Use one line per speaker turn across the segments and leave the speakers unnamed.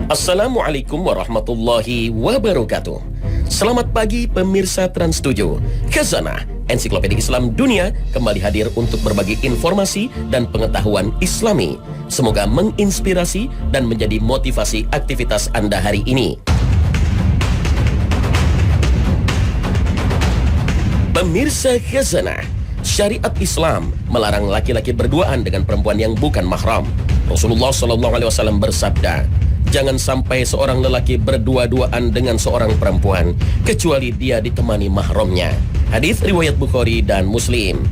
Assalamualaikum warahmatullahi wabarakatuh. Selamat pagi pemirsa Trans 7. Khazanah Ensiklopedia Islam Dunia kembali hadir untuk berbagi informasi dan pengetahuan Islami. Semoga menginspirasi dan menjadi motivasi aktivitas Anda hari ini. Pemirsa Khazanah, syariat Islam melarang laki-laki berduaan dengan perempuan yang bukan mahram. Rasulullah SAW bersabda, jangan sampai seorang lelaki berdua-duaan dengan seorang perempuan kecuali dia ditemani mahramnya. Hadis riwayat Bukhari dan Muslim.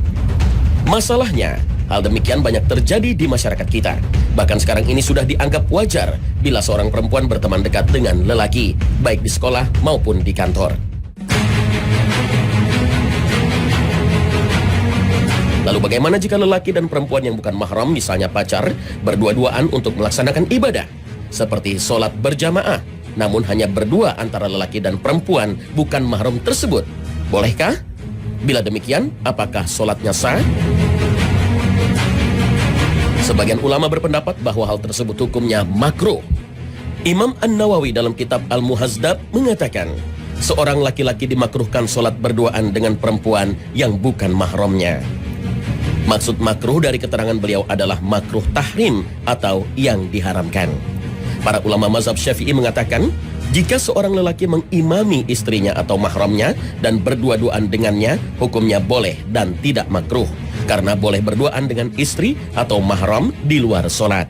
Masalahnya, hal demikian banyak terjadi di masyarakat kita. Bahkan sekarang ini sudah dianggap wajar bila seorang perempuan berteman dekat dengan lelaki, baik di sekolah maupun di kantor. Lalu bagaimana jika lelaki dan perempuan yang bukan mahram, misalnya pacar, berdua-duaan untuk melaksanakan ibadah seperti sholat berjamaah, namun hanya berdua antara lelaki dan perempuan bukan mahram tersebut? Bolehkah? Bila demikian, apakah sholatnya sah? Sebagian ulama berpendapat bahwa hal tersebut hukumnya makruh. Imam An-Nawawi dalam kitab Al-Muhazdab mengatakan, seorang laki-laki dimakruhkan sholat berduaan dengan perempuan yang bukan mahramnya. Maksud makruh dari keterangan beliau adalah makruh tahrim atau yang diharamkan. Para ulama mazhab Syafi'i mengatakan, jika seorang lelaki mengimami istrinya atau mahramnya dan berdua-duaan dengannya, hukumnya boleh dan tidak makruh, karena boleh berduaan dengan istri atau mahram di luar sholat.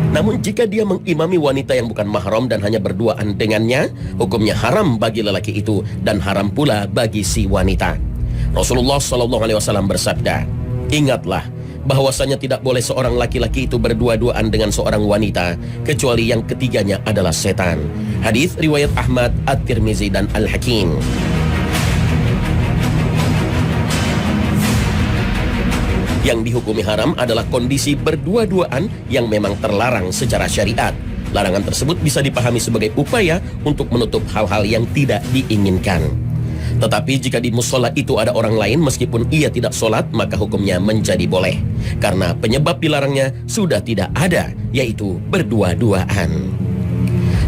Namun jika dia mengimami wanita yang bukan mahram dan hanya berduaan dengannya, hukumnya haram bagi lelaki itu dan haram pula bagi si wanita. Rasulullah SAW bersabda, ingatlah bahwasanya tidak boleh seorang laki-laki itu berdua-duaan dengan seorang wanita kecuali yang ketiganya adalah setan. Hadis riwayat Ahmad, At-Tirmizi dan Al-Hakim. Yang dihukumi haram adalah kondisi berdua-duaan yang memang terlarang secara syariat. Larangan tersebut bisa dipahami sebagai upaya untuk menutup hal-hal yang tidak diinginkan. Tetapi jika di musola itu ada orang lain meskipun ia tidak sholat, maka hukumnya menjadi boleh. Karena penyebab dilarangnya sudah tidak ada, yaitu berdua-duaan.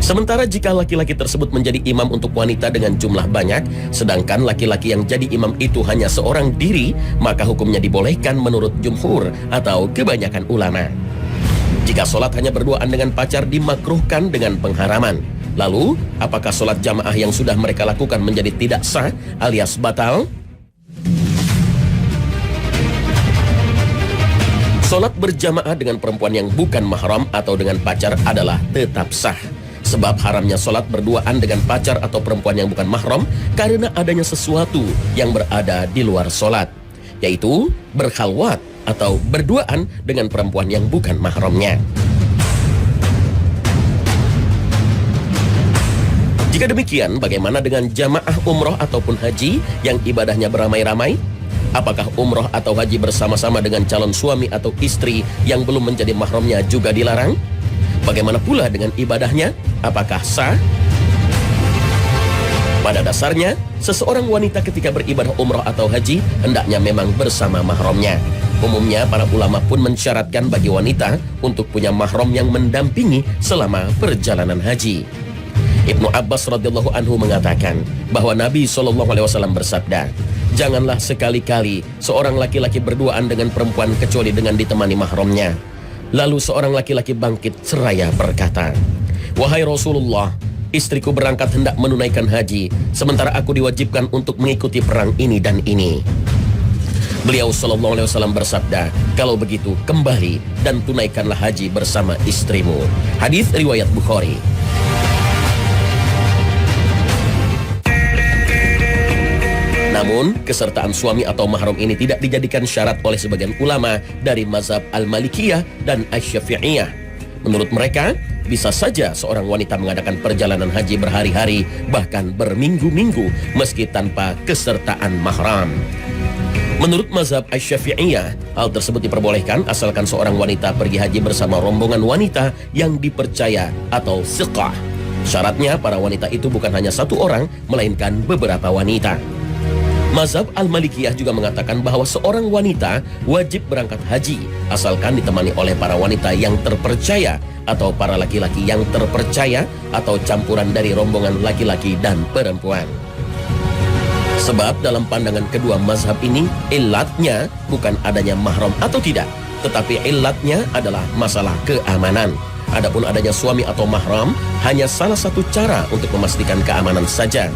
Sementara jika laki-laki tersebut menjadi imam untuk wanita dengan jumlah banyak, sedangkan laki-laki yang jadi imam itu hanya seorang diri, maka hukumnya dibolehkan menurut jumhur atau kebanyakan ulama. Jika sholat hanya berduaan dengan pacar dimakruhkan dengan pengharaman. Lalu, apakah sholat jamaah yang sudah mereka lakukan menjadi tidak sah alias batal? Sholat berjamaah dengan perempuan yang bukan mahram atau dengan pacar adalah tetap sah. Sebab haramnya sholat berduaan dengan pacar atau perempuan yang bukan mahram karena adanya sesuatu yang berada di luar sholat, yaitu berkhalwat atau berduaan dengan perempuan yang bukan mahramnya. Jika demikian, bagaimana dengan jamaah umroh ataupun haji yang ibadahnya beramai-ramai? Apakah umroh atau haji bersama-sama dengan calon suami atau istri yang belum menjadi mahramnya juga dilarang? Bagaimana pula dengan ibadahnya? Apakah sah? Pada dasarnya, seseorang wanita ketika beribadah umrah atau haji hendaknya memang bersama mahramnya. Umumnya para ulama pun mensyaratkan bagi wanita untuk punya mahram yang mendampingi selama perjalanan haji. Ibnu Abbas radhiyallahu anhu mengatakan bahwa Nabi SAW bersabda, janganlah sekali-kali seorang laki-laki berduaan dengan perempuan kecuali dengan ditemani mahramnya. Lalu seorang laki-laki bangkit seraya berkata, wahai Rasulullah, istriku berangkat hendak menunaikan haji, sementara aku diwajibkan untuk mengikuti perang ini dan ini. Beliau SAW bersabda, kalau begitu kembali dan tunaikanlah haji bersama istrimu. Hadis riwayat Bukhari. Namun, kesertaan suami atau mahram ini tidak dijadikan syarat oleh sebagian ulama dari mazhab Al-Malikiyah dan Asy-Syafi'iyah. Menurut mereka, bisa saja seorang wanita mengadakan perjalanan haji berhari-hari, bahkan berminggu-minggu, meski tanpa kesertaan mahram. Menurut mazhab Asy-Syafi'iyah, hal tersebut diperbolehkan asalkan seorang wanita pergi haji bersama rombongan wanita yang dipercaya atau thiqah. Syaratnya, para wanita itu bukan hanya satu orang, melainkan beberapa wanita. Mazhab Al-Malikiyah juga mengatakan bahwa seorang wanita wajib berangkat haji asalkan ditemani oleh para wanita yang terpercaya atau para laki-laki yang terpercaya atau campuran dari rombongan laki-laki dan perempuan. Sebab dalam pandangan kedua mazhab ini, illatnya bukan adanya mahram atau tidak, tetapi illatnya adalah masalah keamanan. Adapun adanya suami atau mahram hanya salah satu cara untuk memastikan keamanan saja.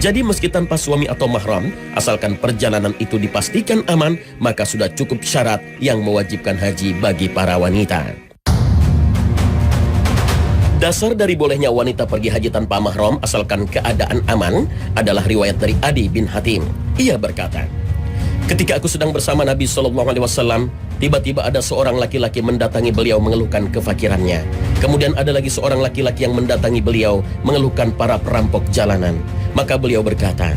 Jadi meski tanpa suami atau mahram, asalkan perjalanan itu dipastikan aman, maka sudah cukup syarat yang mewajibkan haji bagi para wanita. Dasar dari bolehnya wanita pergi haji tanpa mahram asalkan keadaan aman adalah riwayat dari Adi bin Hatim. Ia berkata, ketika aku sedang bersama Nabi SAW, tiba-tiba ada seorang laki-laki mendatangi beliau mengeluhkan kefakirannya. Kemudian ada lagi seorang laki-laki yang mendatangi beliau mengeluhkan para perampok jalanan. Maka beliau berkata,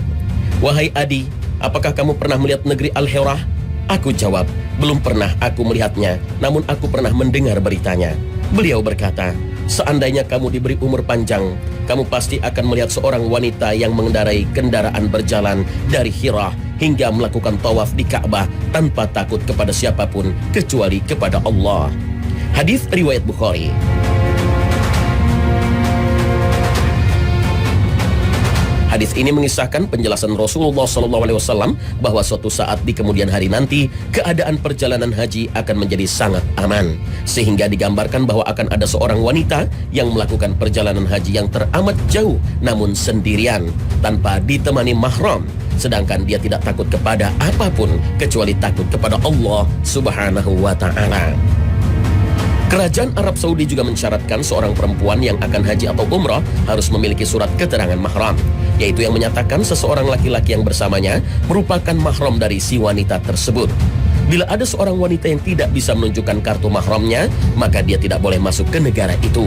"Wahai Adi, apakah kamu pernah melihat negeri Al-Hirah?" Aku jawab, "Belum pernah aku melihatnya, namun aku pernah mendengar beritanya." Beliau berkata, "Seandainya kamu diberi umur panjang, kamu pasti akan melihat seorang wanita yang mengendarai kendaraan berjalan dari Hirah hingga melakukan tawaf di Ka'bah tanpa takut kepada siapapun kecuali kepada Allah." Hadis riwayat Bukhari. Hadis ini mengisahkan penjelasan Rasulullah SAW bahwa suatu saat di kemudian hari nanti keadaan perjalanan haji akan menjadi sangat aman, sehingga digambarkan bahwa akan ada seorang wanita yang melakukan perjalanan haji yang teramat jauh namun sendirian tanpa ditemani mahram, sedangkan dia tidak takut kepada apapun kecuali takut kepada Allah Subhanahu wa Ta'ala. Kerajaan Arab Saudi juga mensyaratkan seorang perempuan yang akan haji atau umrah harus memiliki surat keterangan mahram, yaitu yang menyatakan seseorang laki-laki yang bersamanya merupakan mahram dari si wanita tersebut. Bila ada seorang wanita yang tidak bisa menunjukkan kartu mahramnya, maka dia tidak boleh masuk ke negara itu.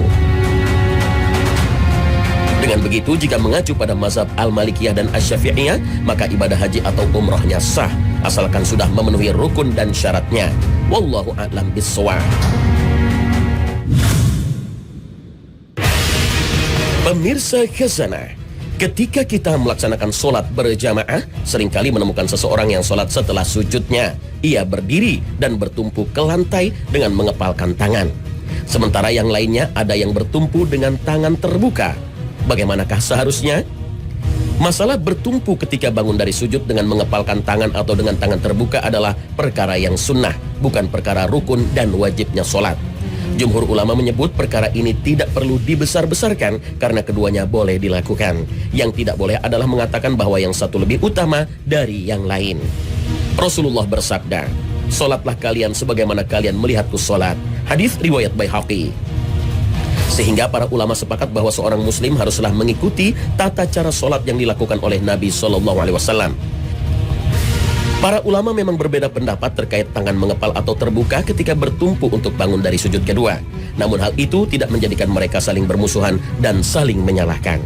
Dengan begitu, jika mengacu pada mazhab Al-Malikiyah dan Asy-Syafi'iyah, maka ibadah haji atau umrahnya sah, asalkan sudah memenuhi rukun dan syaratnya. Wallahu a'lam bishawab. Pemirsa khazanah, ketika kita melaksanakan sholat berjamaah, seringkali menemukan seseorang yang sholat setelah sujudnya. Ia berdiri dan bertumpu ke lantai dengan mengepalkan tangan. Sementara yang lainnya ada yang bertumpu dengan tangan terbuka. Bagaimanakah seharusnya? Masalah bertumpu ketika bangun dari sujud dengan mengepalkan tangan atau dengan tangan terbuka adalah perkara yang sunnah, bukan perkara rukun dan wajibnya sholat. Jumhur ulama menyebut perkara ini tidak perlu dibesar-besarkan karena keduanya boleh dilakukan. Yang tidak boleh adalah mengatakan bahwa yang satu lebih utama dari yang lain. Rasulullah bersabda, "Sholatlah kalian sebagaimana kalian melihatku sholat." Hadis riwayat Baihaqi. Sehingga para ulama sepakat bahwa seorang muslim haruslah mengikuti tata cara sholat yang dilakukan oleh Nabi SAW. Para ulama memang berbeda pendapat terkait tangan mengepal atau terbuka ketika bertumpu untuk bangun dari sujud kedua. Namun hal itu tidak menjadikan mereka saling bermusuhan dan saling menyalahkan.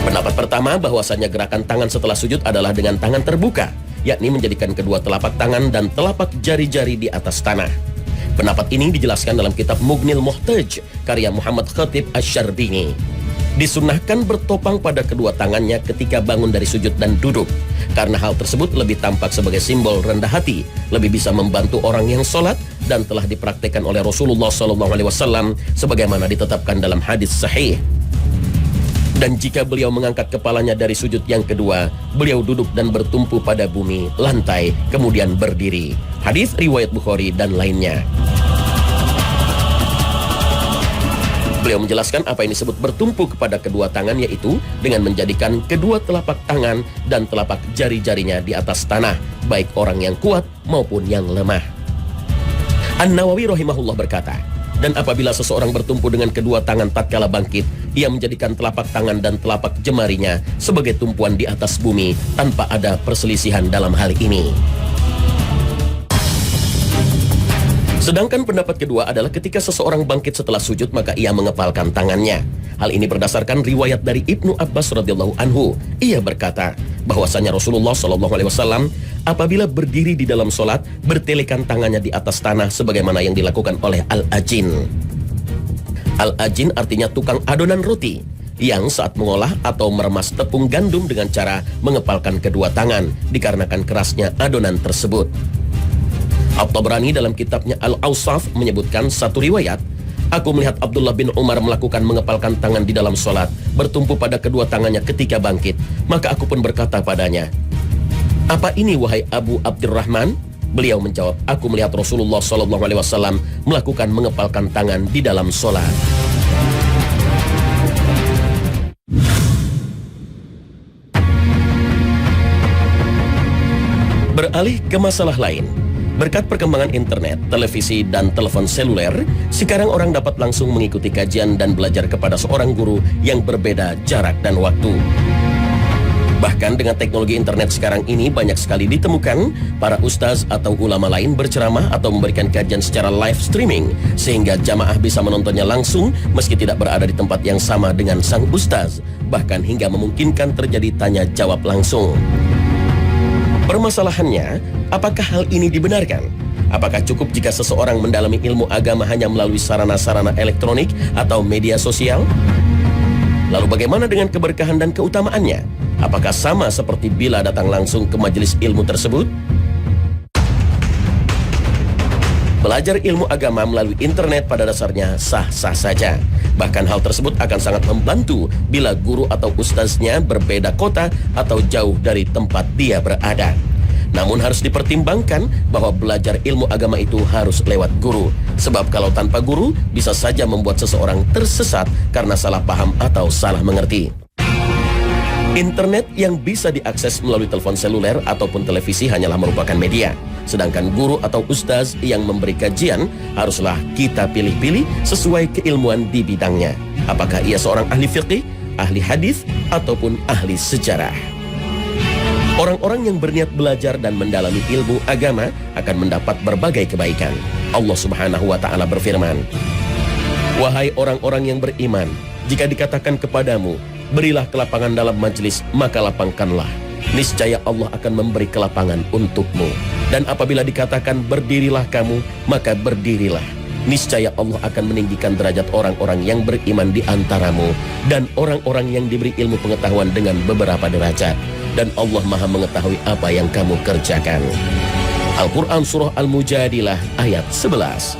Pendapat pertama bahwasanya gerakan tangan setelah sujud adalah dengan tangan terbuka, yakni menjadikan kedua telapak tangan dan telapak jari-jari di atas tanah. Pendapat ini dijelaskan dalam kitab Mughnil Muhtaj karya Muhammad Khatib Asy-Syarbini. Disunnahkan bertopang pada kedua tangannya ketika bangun dari sujud dan duduk, karena hal tersebut lebih tampak sebagai simbol rendah hati, lebih bisa membantu orang yang sholat, dan telah dipraktikkan oleh Rasulullah SAW sebagaimana ditetapkan dalam hadis sahih. Dan jika beliau mengangkat kepalanya dari sujud yang kedua, beliau duduk dan bertumpu pada bumi, lantai, kemudian berdiri. Hadis riwayat Bukhari dan lainnya. Beliau menjelaskan apa yang disebut bertumpu kepada kedua tangan, yaitu dengan menjadikan kedua telapak tangan dan telapak jari-jarinya di atas tanah, baik orang yang kuat maupun yang lemah. An-Nawawi rahimahullah berkata, dan apabila seseorang bertumpu dengan kedua tangan tatkala bangkit, ia menjadikan telapak tangan dan telapak jemarinya sebagai tumpuan di atas bumi tanpa ada perselisihan dalam hal ini. Sedangkan pendapat kedua adalah ketika seseorang bangkit setelah sujud maka ia mengepalkan tangannya. Hal ini berdasarkan riwayat dari Ibnu Abbas radhiyallahu anhu. Ia berkata bahwasanya Rasulullah SAW apabila berdiri di dalam sholat bertelekan tangannya di atas tanah sebagaimana yang dilakukan oleh Al-Ajin. Al-Ajin artinya tukang adonan roti. yang saat mengolah atau meremas tepung gandum dengan cara mengepalkan kedua tangan dikarenakan kerasnya adonan tersebut. At-Tabrani dalam kitabnya Al-Awsaf menyebutkan satu riwayat, aku melihat Abdullah bin Umar melakukan mengepalkan tangan di dalam sholat, bertumpu pada kedua tangannya ketika bangkit. Maka aku pun berkata padanya, apa ini wahai Abu Abdurrahman? Beliau menjawab, aku melihat Rasulullah SAW melakukan mengepalkan tangan di dalam sholat. Beralih ke masalah lain. Berkat perkembangan internet, televisi, dan telepon seluler, sekarang orang dapat langsung mengikuti kajian dan belajar kepada seorang guru yang berbeda jarak dan waktu. Bahkan dengan teknologi internet sekarang ini banyak sekali ditemukan para ustaz atau ulama lain berceramah atau memberikan kajian secara live streaming sehingga jamaah bisa menontonnya langsung meski tidak berada di tempat yang sama dengan sang ustaz, bahkan hingga memungkinkan terjadi tanya jawab langsung. Permasalahannya, apakah hal ini dibenarkan? Apakah cukup jika seseorang mendalami ilmu agama hanya melalui sarana-sarana elektronik atau media sosial? Lalu bagaimana dengan keberkahan dan keutamaannya? Apakah sama seperti bila datang langsung ke majelis ilmu tersebut? Belajar ilmu agama melalui internet pada dasarnya sah-sah saja. Bahkan hal tersebut akan sangat membantu bila guru atau ustaznya berbeda kota atau jauh dari tempat dia berada. Namun harus dipertimbangkan bahwa belajar ilmu agama itu harus lewat guru. Sebab kalau tanpa guru bisa saja membuat seseorang tersesat karena salah paham atau salah mengerti. Internet yang bisa diakses melalui telepon seluler ataupun televisi hanyalah merupakan media. Sedangkan guru atau ustaz yang memberi kajian haruslah kita pilih-pilih sesuai keilmuan di bidangnya. Apakah ia seorang ahli fiqih, ahli hadis, ataupun ahli sejarah. Orang-orang yang berniat belajar dan mendalami ilmu agama akan mendapat berbagai kebaikan. Allah Subhanahu wa Ta'ala berfirman, wahai orang-orang yang beriman, jika dikatakan kepadamu, berilah kelapangan dalam majelis, maka lapangkanlah. Niscaya Allah akan memberi kelapangan untukmu. Dan apabila dikatakan berdirilah kamu, maka berdirilah. Niscaya Allah akan meninggikan derajat orang-orang yang beriman di antaramu dan orang-orang yang diberi ilmu pengetahuan dengan beberapa derajat. Dan Allah Maha mengetahui apa yang kamu kerjakan. Al-Quran Surah Al-Mujadilah ayat 11.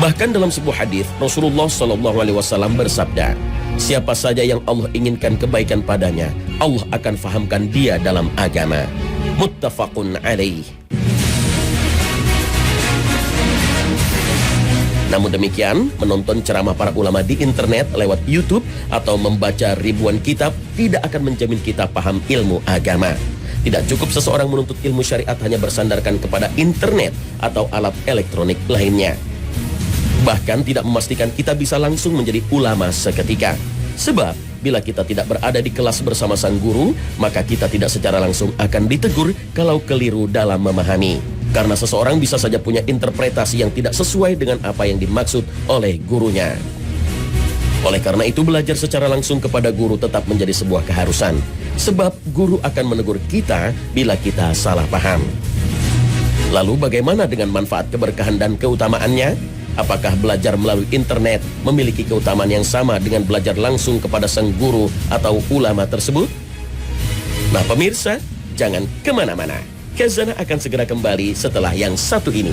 Bahkan dalam sebuah hadis Rasulullah SAW bersabda, siapa saja yang Allah inginkan kebaikan padanya, Allah akan fahamkan dia dalam agama. Muttafaqun alaih. Namun demikian, menonton ceramah para ulama di internet lewat YouTube atau membaca ribuan kitab tidak akan menjamin kita paham ilmu agama. Tidak cukup seseorang menuntut ilmu syariat hanya bersandarkan kepada internet atau alat elektronik lainnya. Bahkan tidak memastikan kita bisa langsung menjadi ulama seketika. Sebab bila kita tidak berada di kelas bersama sang guru, maka kita tidak secara langsung akan ditegur kalau keliru dalam memahami. Karena seseorang bisa saja punya interpretasi yang tidak sesuai dengan apa yang dimaksud oleh gurunya. Oleh karena itu belajar secara langsung kepada guru tetap menjadi sebuah keharusan. Sebab guru akan menegur kita bila kita salah paham. Lalu bagaimana dengan manfaat keberkahan dan keutamaannya? Apakah belajar melalui internet memiliki keutamaan yang sama dengan belajar langsung kepada sang guru atau ulama tersebut? Nah pemirsa, jangan kemana-mana. Khazanah akan segera kembali setelah yang satu ini.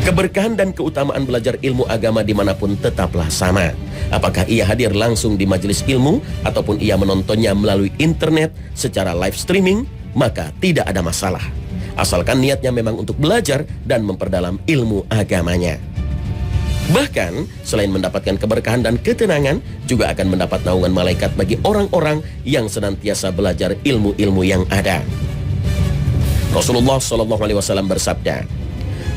Keberkahan dan keutamaan belajar ilmu agama dimanapun tetaplah sama. Apakah ia hadir langsung di majelis ilmu ataupun ia menontonnya melalui internet secara live streaming, maka tidak ada masalah. Asalkan niatnya memang untuk belajar dan memperdalam ilmu agamanya. Bahkan, selain mendapatkan keberkahan dan ketenangan, juga akan mendapat naungan malaikat bagi orang-orang yang senantiasa belajar ilmu-ilmu yang ada. Rasulullah SAW bersabda,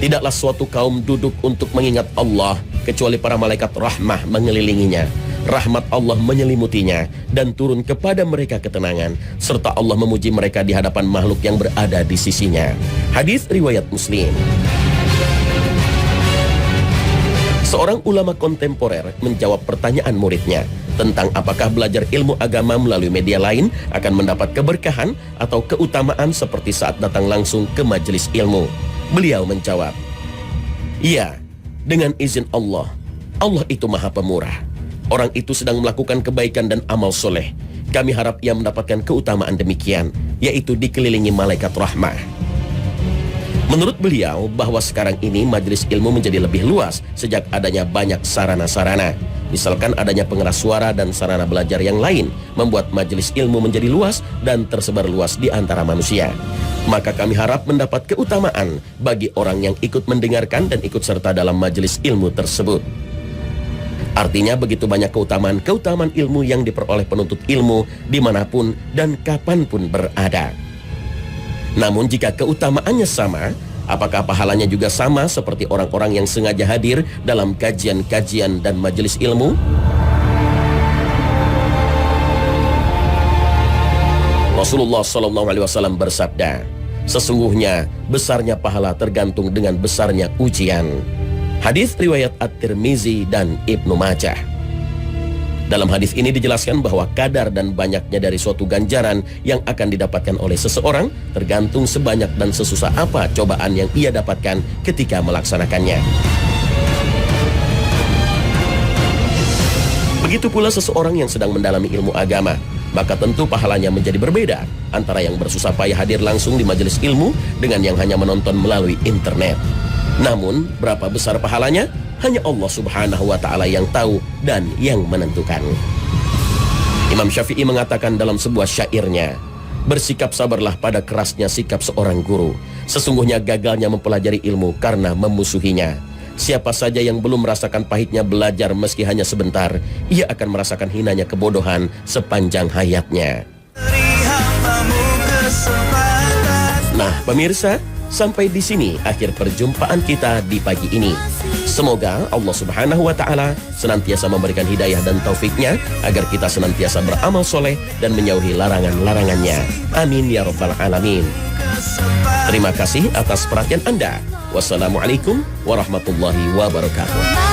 tidaklah suatu kaum duduk untuk mengingat Allah, kecuali para malaikat rahmah mengelilinginya. Rahmat Allah menyelimutinya dan turun kepada mereka ketenangan, serta Allah memuji mereka di hadapan makhluk yang berada di sisinya. Hadis riwayat Muslim. Seorang ulama kontemporer menjawab pertanyaan muridnya tentang apakah belajar ilmu agama melalui media lain akan mendapat keberkahan atau keutamaan seperti saat datang langsung ke majelis ilmu. Beliau menjawab, Ya, dengan izin Allah, Allah itu Maha Pemurah. Orang itu sedang melakukan kebaikan dan amal soleh. Kami harap ia mendapatkan keutamaan demikian, yaitu dikelilingi malaikat rahmah. Menurut beliau, bahwa sekarang ini majelis ilmu menjadi lebih luas sejak adanya banyak sarana-sarana. Misalkan adanya pengeras suara dan sarana belajar yang lain, membuat majelis ilmu menjadi luas dan tersebar luas di antara manusia. Maka kami harap mendapat keutamaan bagi orang yang ikut mendengarkan dan ikut serta dalam majelis ilmu tersebut. Artinya begitu banyak keutamaan ilmu yang diperoleh penuntut ilmu dimanapun dan kapanpun berada. Namun jika keutamaannya sama, apakah pahalanya juga sama seperti orang-orang yang sengaja hadir dalam kajian-kajian dan majelis ilmu? Rasulullah SAW bersabda, sesungguhnya besarnya pahala tergantung dengan besarnya ujian. Hadis riwayat At-Tirmizi dan Ibnu Majah. Dalam hadis ini dijelaskan bahwa kadar dan banyaknya dari suatu ganjaran yang akan didapatkan oleh seseorang tergantung sebanyak dan sesusah apa cobaan yang ia dapatkan ketika melaksanakannya. Begitu pula seseorang yang sedang mendalami ilmu agama, maka tentu pahalanya menjadi berbeda antara yang bersusah payah hadir langsung di majelis ilmu dengan yang hanya menonton melalui internet. Namun, berapa besar pahalanya? Hanya Allah Subhanahu wa Ta'ala yang tahu dan yang menentukan. Imam Syafi'i mengatakan dalam sebuah syairnya, bersikap sabarlah pada kerasnya sikap seorang guru. Sesungguhnya gagalnya mempelajari ilmu karena memusuhinya. Siapa saja yang belum merasakan pahitnya belajar meski hanya sebentar, ia akan merasakan hinanya kebodohan sepanjang hayatnya. Nah, pemirsa, sampai di sini akhir perjumpaan kita di pagi ini. Semoga Allah Subhanahu wa Ta'ala senantiasa memberikan hidayah dan taufiknya agar kita senantiasa beramal soleh dan menjauhi larangan-larangannya. Amin ya rabbal alamin. Terima kasih atas perhatian Anda. Wassalamualaikum warahmatullahi wabarakatuh.